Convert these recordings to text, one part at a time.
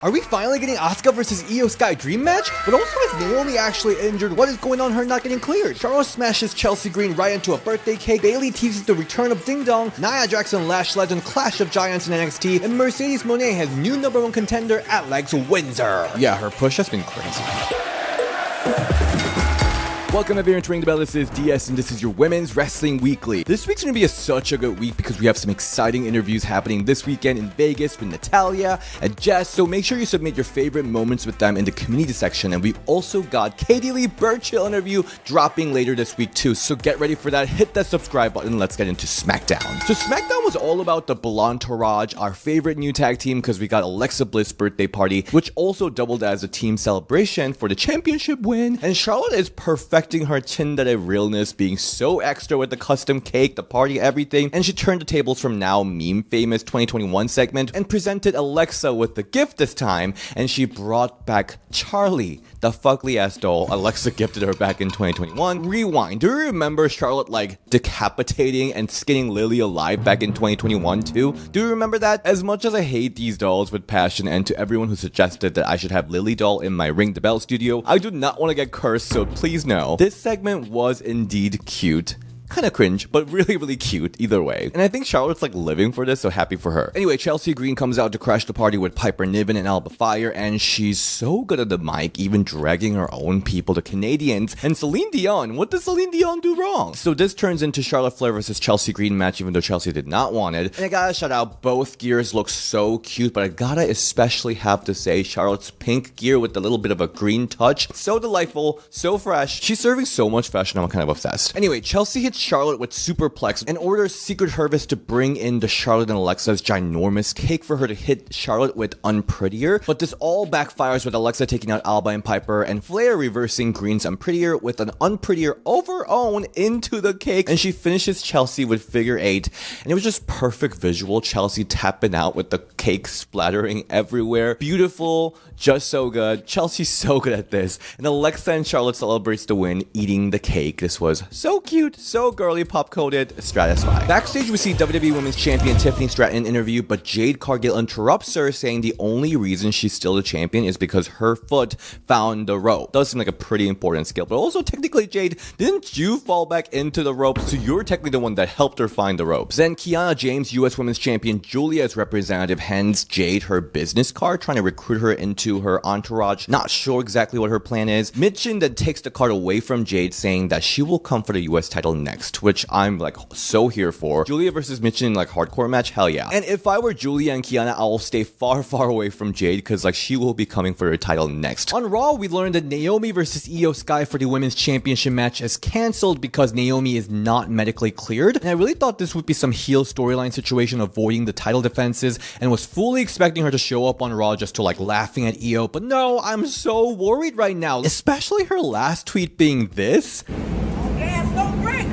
Are we finally getting Asuka versus IYO Sky dream match? But also, is Naomi actually injured? What is going on her not getting cleared? Charlotte smashes Chelsea Green right into a birthday cake. Bayley teases the return of Ding Dong. Nia Jax and Lash Legend clash of giants in NXT. And Mercedes Moné has new #1 contender Alex WINDSORRR. Yeah, her push has been crazy. Welcome everyone to Ring the Bell. This is DS and this is your Women's Wrestling Weekly. This week's going to be such a good week because we have some exciting interviews happening this weekend in Vegas with Natalya and Jazz, so make sure you submit your favorite moments with them in the community section. And we've also got Katie Lea Burchill interview dropping later this week too, so get ready for that. Hit that subscribe button. Let's get into SmackDown. So SmackDown was all about the Entourage, our favorite new tag team, because we got Alexa Bliss' birthday party, which also doubled as a team celebration for the championship win. And Charlotte is perfecting her Tsundere realness, being so extra with the custom cake, the party, everything. And she turned the tables from now meme famous 2021 segment and presented Alexa with the gift this time. And she brought back Charlie, the fugly ass doll Alexa gifted her back in 2021. Rewind. Do you remember Charlotte like decapitating and skinning Lily alive back in 2021 too? Do you remember that? As much as I hate these dolls with passion, and to everyone who suggested that I should have Lily doll in my Ring the Bell studio, I do not want to get cursed, so please know. This segment was indeed cute. Kind of cringe, but really cute either way. And I think Charlotte's like living for this, so happy for her. Anyway, Chelsea Green comes out to crash the party with Piper Niven and Alba Fire, and she's so good at the mic, even dragging her own people, the Canadians. And Celine Dion, what does Celine Dion do wrong? So this turns into Charlotte Flair versus Chelsea Green match, even though Chelsea did not want it. And I gotta shout out, both gears look so cute, but I gotta especially have to say Charlotte's pink gear with a little bit of a green touch. So delightful, so fresh. She's serving so much fashion, I'm kind of obsessed. Anyway, Chelsea hits Charlotte with Superplex and orders Secret Harvest to bring in the Charlotte and Alexa's ginormous cake for her to hit Charlotte with Unprettier. But this all backfires with Alexa taking out Alba and Piper, and Flair reversing Green's Unprettier with an Unprettier of her own into the cake, and she finishes Chelsea with Figure 8. And it was just perfect visual. Chelsea tapping out with the cake splattering everywhere. Beautiful, just so good. Chelsea's so good at this. And Alexa and Charlotte celebrates the win, eating the cake. This was so cute, so girly, pop-coded, stratisfied. Backstage, we see WWE Women's Champion Tiffany Stratton interview, but Jade Cargill interrupts her, saying the only reason she's still the champion is because her foot found the rope. Does seem like a pretty important skill, but also technically, Jade, didn't you fall back into the ropes? So you're technically the one that helped her find the ropes. Then Kiana James, US Women's Champion Julia's representative, hands Jade her business card, trying to recruit her into her entourage. Not sure exactly what her plan is. Mitchin then takes the card away from Jade, saying that she will come for the US title next, which I'm like so here for. Julia versus Mitchin, like hardcore match, hell yeah. And if I were Julia and Kiana, I'll stay far away from Jade, because like she will be coming for her title next. On Raw, we learned that Naomi versus IYO Sky for the Women's Championship match is cancelled because Naomi is not medically cleared. And I really thought this would be some heel storyline situation avoiding the title defenses, and was fully expecting her to show up on Raw just to like laughing at IYO, but no, I'm so worried right now, especially her last tweet being this. Gas, no bricks.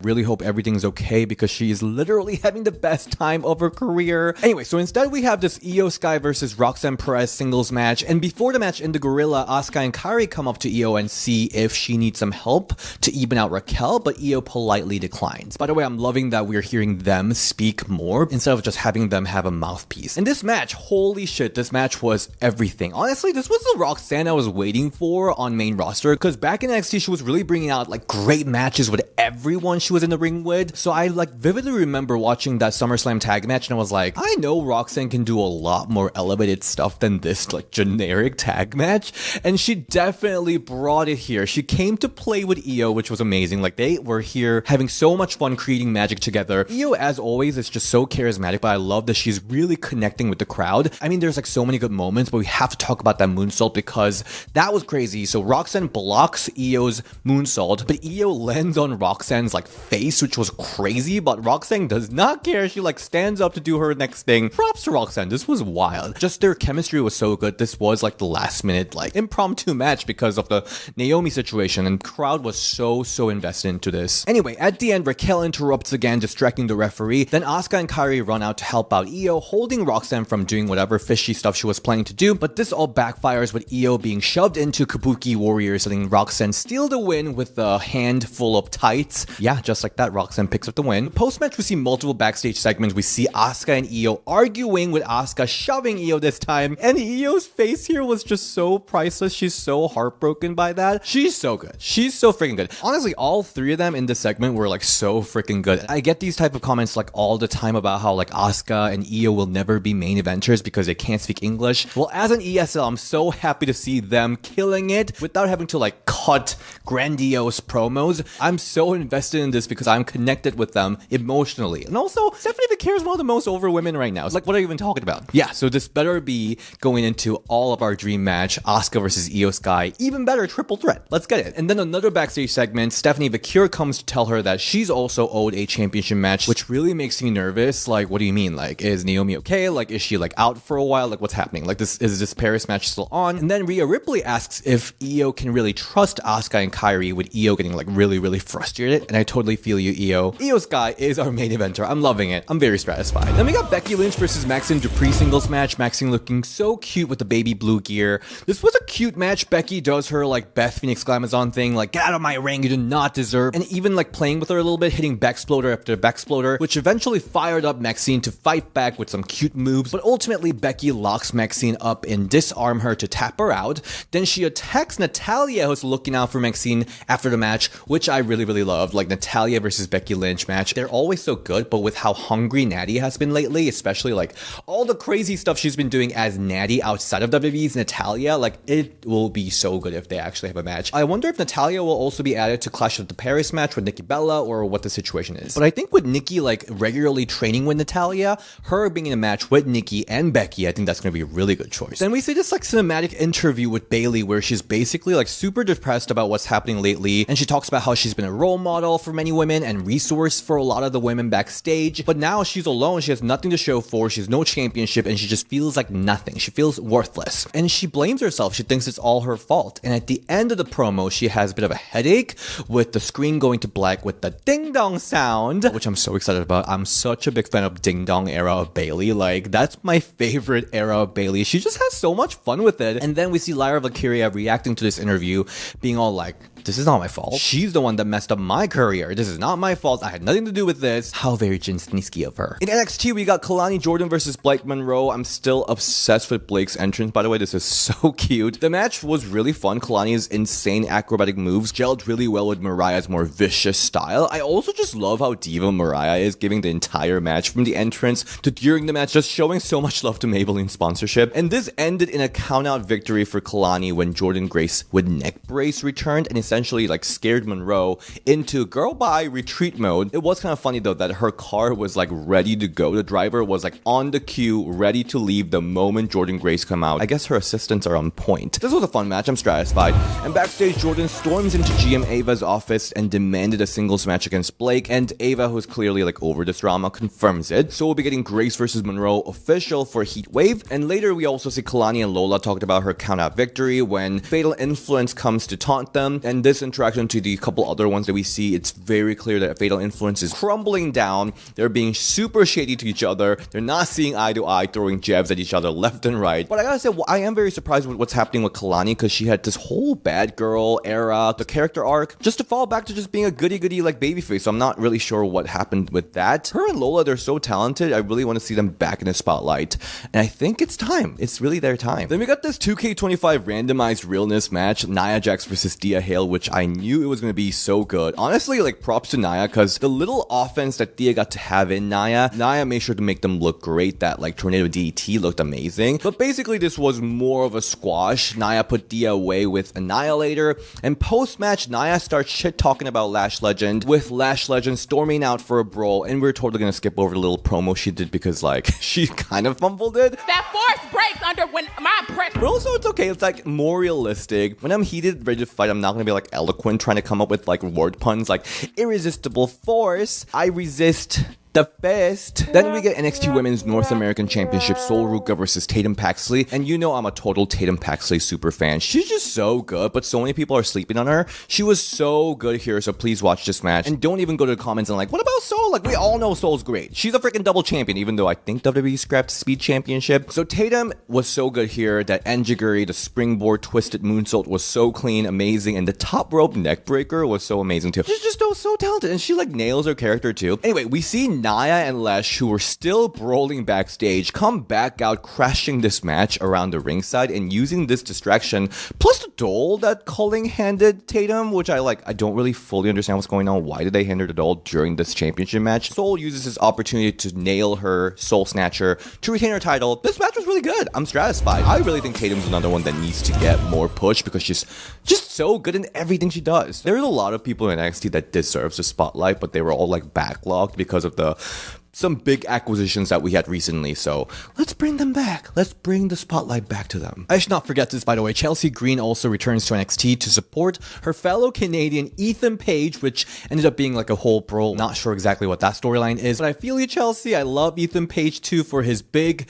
Really hope everything's okay, because she is literally having the best time of her career. Anyway, so instead we have this IYO Sky versus Roxanne Perez singles match, and before the match in the Gorilla, Asuka and Kairi come up to IYO and see if she needs some help to even out Raquel, but IYO politely declines. By the way, I'm loving that we're hearing them speak more instead of just having them have a mouthpiece. And this match, holy shit, this match was everything. Honestly, this was the Roxanne I was waiting for on main roster, because back in NXT, she was really bringing out like great matches with everyone she was in the ring with. So I like vividly remember watching that SummerSlam tag match, and I was like, I know Roxanne can do a lot more elevated stuff than this like generic tag match, and she definitely brought it here. She came to play with IYO, which was amazing. Like, they were here having so much fun creating magic together. IYO, as always, is just so charismatic, but I love that she's really connecting with the crowd. I mean, there's like so many good moments, but we have to talk about that moonsault because that was crazy. So Roxanne blocks IYO's moonsault, but IYO lands on Roxanne's like face, which was crazy, but Roxanne does not care. She like stands up to do her next thing. Props to Roxanne. This was wild. Just their chemistry was so good. This was like the last minute like impromptu match because of the Naomi situation, and crowd was so invested into this. Anyway, at the end, Raquel interrupts again, distracting the referee. Then Asuka and Kairi run out to help out IYO, holding Roxanne from doing whatever fishy stuff she was planning to do, but this all backfires with IYO being shoved into Kabuki Warriors, letting Roxanne steal the win with a handful of tights fights. Yeah, just like that, Roxanne picks up the win. Post-match, we see multiple backstage segments. We see Asuka and IYO arguing, with Asuka shoving IYO this time. And IYO's face here was just so priceless. She's so heartbroken by that. She's so good. She's so freaking good. Honestly, all three of them in this segment were like so freaking good. I get these type of comments like all the time about how like Asuka and IYO will never be main eventers because they can't speak English. Well, as an ESL, I'm so happy to see them killing it without having to like cut grandiose promos. I'm so invested in this because I'm connected with them emotionally. And also, Stephanie Vicquer is one of the most over women right now. It's like, what are you even talking about? Yeah, so this better be going into all of our dream match, Asuka versus IYO Sky. Even better, triple threat. Let's get it. And then another backstage segment, Stephanie Vicquer comes to tell her that she's also owed a championship match, which really makes me nervous. Like, what do you mean? Like, is Naomi okay? Like, is she like out for a while? Like, what's happening? Like, is this Paris match still on? And then Rhea Ripley asks if IYO can really trust Asuka and Kairi, with IYO getting like really frustrated. And I totally feel you, IYO. IYO Sky is our main eventer. I'm loving it. I'm very satisfied. Then we got Becky Lynch versus Maxine Dupree singles match. Maxine looking so cute with the baby blue gear. This was a cute match. Becky does her like Beth Phoenix Glamazon thing, like, get out of my ring, you do not deserve. And even like playing with her a little bit, hitting backsploder after backsploder, which eventually fired up Maxine to fight back with some cute moves. But ultimately, Becky locks Maxine up and disarm her to tap her out. Then she attacks Natalya, who's looking out for Maxine after the match, which I really loved. Like Natalya versus Becky Lynch match, they're always so good, but with how hungry Natty has been lately, especially like all the crazy stuff she's been doing as Natty outside of WWE's Natalya, like it will be so good if they actually have a match. I wonder if Natalya will also be added to Clash of the Paris match with Nikki Bella, or what the situation is. But I think with Nikki like regularly training with Natalya, her being in a match with Nikki and Becky, I think that's going to be a really good choice. Then we see this like cinematic interview with Bayley where she's basically like super depressed about what's happening lately, and she talks about how she's been a role model for many women and resource for a lot of the women backstage, but now she's alone, she has nothing to show for, she has no championship, and she just feels like nothing. She feels worthless, and she blames herself. She thinks it's all her fault. And at the end of the promo, she has a bit of a headache with the screen going to black with the ding dong sound, which I'm so excited about. I'm such a big fan of ding dong era of Bayley. Like, that's my favorite era of Bayley. She just has so much fun with it. And then we see Lyra Valkyria reacting to this interview, being all like, this is not my fault. She's the one that messed up my career. This is not my fault. I had nothing to do with this. How very Jinsky of her. In NXT, we got Kalani Jordan versus Blake Monroe. I'm still obsessed with Blake's entrance. By the way, this is so cute. The match was really fun. Kalani's insane acrobatic moves gelled really well with Mariah's more vicious style. I also just love how diva Mariah is, giving the entire match from the entrance to during the match, just showing so much love to Maybelline sponsorship. And this ended in a count-out victory for Kalani when Jordan Grace with neck brace returned and essentially like scared Monroe into girl bye retreat mode. It was kind of funny though that her car was like ready to go. The driver was like on the queue, ready to leave the moment Jordan Grace come out. I guess her assistants are on point. This was a fun match. I'm satisfied. And backstage, Jordan storms into GM Ava's office and demanded a singles match against Blake. And Ava, who's clearly like over this drama, confirms it. So we'll be getting Grace versus Monroe official for Heat Wave. And later we also see Kalani and Lola talked about her count-out victory when Fatal Influence comes to taunt them. And this interaction to the couple other ones that we see, it's very clear that Fatal Influence is crumbling down. They're being super shady to each other. They're not seeing eye to eye, throwing jabs at each other left and right. But I gotta say, I am very surprised with what's happening with Kalani, because she had this whole bad girl era, the character arc, just to fall back to just being a goody-goody like babyface. So I'm not really sure what happened with that. Her and Lola, they're so talented. I really want to see them back in the spotlight. And I think it's time. It's really their time. Then we got this 2K25 randomized realness match, Nia Jax versus Thea Hale, which I knew it was going to be so good. Honestly, like props to Nia, because the little offense that Thea got to have in Nia made sure to make them look great. That like Tornado DDT looked amazing. But basically this was more of a squash. Nia put Thea away with Annihilator, and post-match Nia starts shit talking about Lash Legend, with Lash Legend storming out for a brawl, and we're totally gonna skip over the little promo she did because like she kind of fumbled it. That force breaks under when my pressure. But also it's okay, it's like more realistic. When I'm heated, ready to fight, I'm not gonna be like eloquent trying to come up with like word puns like irresistible force. I resist the fist. Then we get NXT Women's North American Championship Sol Ruca versus Tatum Paxley. And you know I'm a total Tatum Paxley super fan. She's just so good, but so many people are sleeping on her. She was so good here, so please watch this match. And don't even go to the comments and like, what about Sol? Like, we all know Sol's great. She's a freaking double champion, even though I think WWE scrapped Speed Championship. So Tatum was so good here. That Enjigiri, the springboard twisted moonsault was so clean, amazing. And the top rope neck breaker was so amazing too. She's just so talented. And she like nails her character too. Anyway, we see Nia and Lash, who were still brawling backstage, come back out crashing this match around the ringside and using this distraction, plus the doll that Culling handed Tatum, which I don't really fully understand what's going on. Why did they hand her the doll during this championship match? Sol uses this opportunity to nail her Soul Snatcher to retain her title. This match was really good. I'm satisfied. I really think Tatum's another one that needs to get more push because she's just so good in everything she does. There's a lot of people in NXT that deserves the spotlight, but they were all like backlogged because of some big acquisitions that we had recently, so let's bring them back. Let's bring the spotlight back to them. I should not forget this, by the way. Chelsea Green also returns to NXT to support her fellow Canadian Ethan Page, which ended up being like a whole brawl. Not sure exactly what that storyline is, but I feel you, Chelsea. I love Ethan Page too for his big,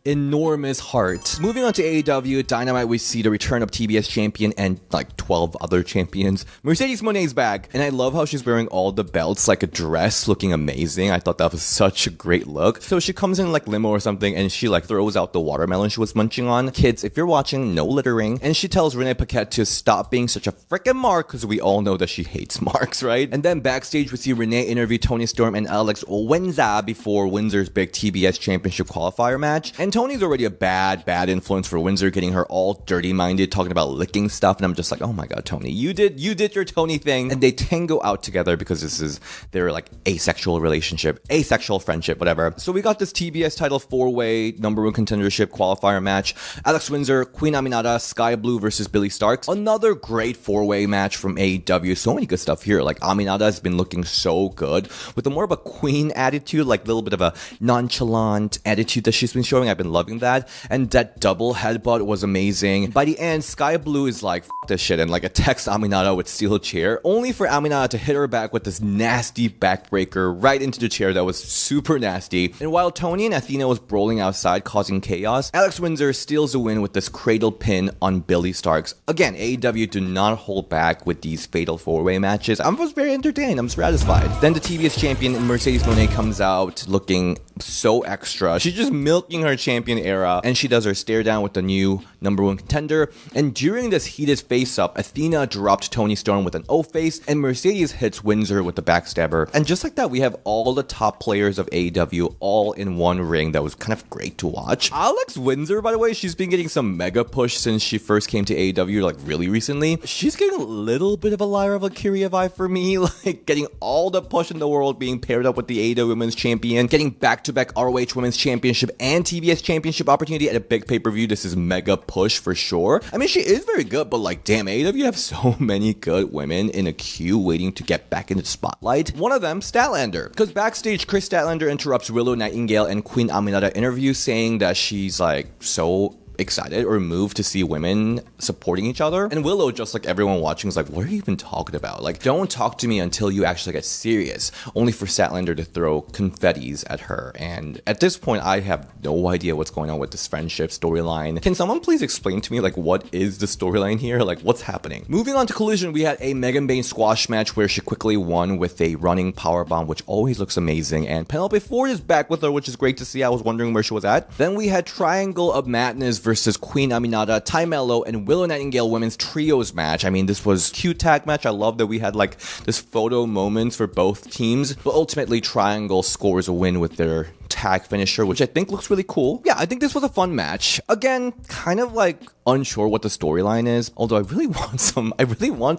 enormous heart. Moving on to AEW Dynamite, we see the return of TBS champion and like 12 other champions. Mercedes Moné's back, and I love how she's wearing all the belts like a dress, looking amazing. I thought that was such a great look. So she comes in like limo or something, and she like throws out the watermelon she was munching on. Kids, if you're watching, no littering. And she tells Renee Paquette to stop being such a freaking mark, because we all know that she hates marks, right? And then backstage, we see Renee interview Toni Storm and Alex WINDSORRR before Windsor's big TBS championship qualifier match. And Tony's already a bad influence for Windsor, getting her all dirty-minded, talking about licking stuff, and I'm just like, oh my god, Tony, you did your Tony thing. And they tango out together because this is their like asexual relationship, asexual friendship, whatever. So we got this TBS title 4-way #1 contendership qualifier match. Alex Windsor, Queen Aminata, Sky Blue versus Billy Starks. Another great 4-way match from AEW. So many good stuff here. Like Aminata has been looking so good with a more of a queen attitude, like a little bit of a nonchalant attitude that she's been showing. I've been loving that. And that double headbutt was amazing. By the end, Sky Blue is like, F this shit, and like attacks Aminata with steel chair, only for Aminata to hit her back with this nasty backbreaker right into the chair that was super nasty. And while Tony and Athena was brawling outside causing chaos, Alex Windsor steals a win with this cradle pin on Billy Starks. Again, AEW do not hold back with these fatal 4-way matches. I was very entertained. I'm satisfied. Then the TBS champion Mercedes Moné comes out looking so extra. She's just milking her champion era, and she does her stare down with the new #1 contender. And during this heated face-up, Athena dropped Toni Storm with an O-face, and Mercedes hits Windsor with the backstabber. And just like that, we have all the top players of AEW all in one ring. That was kind of great to watch. Alex Windsor, by the way, she's been getting some mega push since she first came to AEW, like really recently. She's getting a little bit of a Lyra Valkyria vibe for me, like getting all the push in the world, being paired up with the AEW Women's Champion, getting back-to-back ROH Women's Championship and TBS Championship opportunity at a big pay-per-view. This is mega push for sure. I mean, she is very good, but like, damn, AEW have so many good women in a queue waiting to get back into the spotlight. One of them, Statlander. Because backstage, Chris Statlander interrupts Willow Nightingale and Queen Aminata interview, saying that she's like so excited or moved to see women supporting each other. And Willow, just like everyone watching, is like, what are you even talking about? Like, don't talk to me until you actually get serious. Only for Statlander to throw confettis at her. And at this point, I have no idea what's going on with this friendship storyline. Can someone please explain to me, like, what is the storyline here? Like, what's happening? Moving on to Collision, we had a Megan Bayne squash match where she quickly won with a running powerbomb, which always looks amazing. And Penelope Ford is back with her, which is great to see. I was wondering where she was at. Then we had Triangle of Madness versus Queen Aminata, Ty Mello, and Willow Nightingale women's trios match. I mean, this was cute tag match. I love that we had like this photo moments for both teams, but ultimately Triangle scores a win with their tag finisher, which I think looks really cool. Yeah, I think this was a fun match. Again, kind of like unsure what the storyline is, although I really want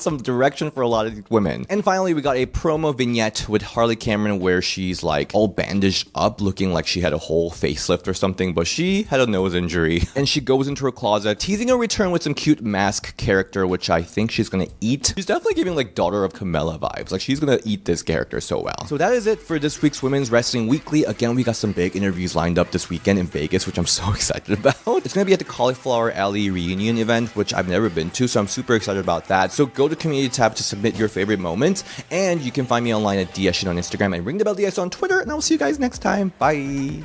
some direction for a lot of these women. And finally, we got a promo vignette with Harley Cameron where she's like all bandaged up, looking like she had a whole facelift or something, but she had a nose injury and she she goes into her closet, teasing a return with some cute mask character, which I think she's gonna eat. She's definitely giving like Daughter of Camilla vibes. Like she's gonna eat this character so well. So that is it for this week's Women's Wrestling Weekly. Again, we got some big interviews lined up this weekend in Vegas, which I'm so excited about. It's gonna be at the Cauliflower Alley reunion event, which I've never been to, so I'm super excited about that. So go to community tab to submit your favorite moments, and you can find me online at DSHit on Instagram and ring the bell DS on Twitter, and I will see you guys next time. Bye.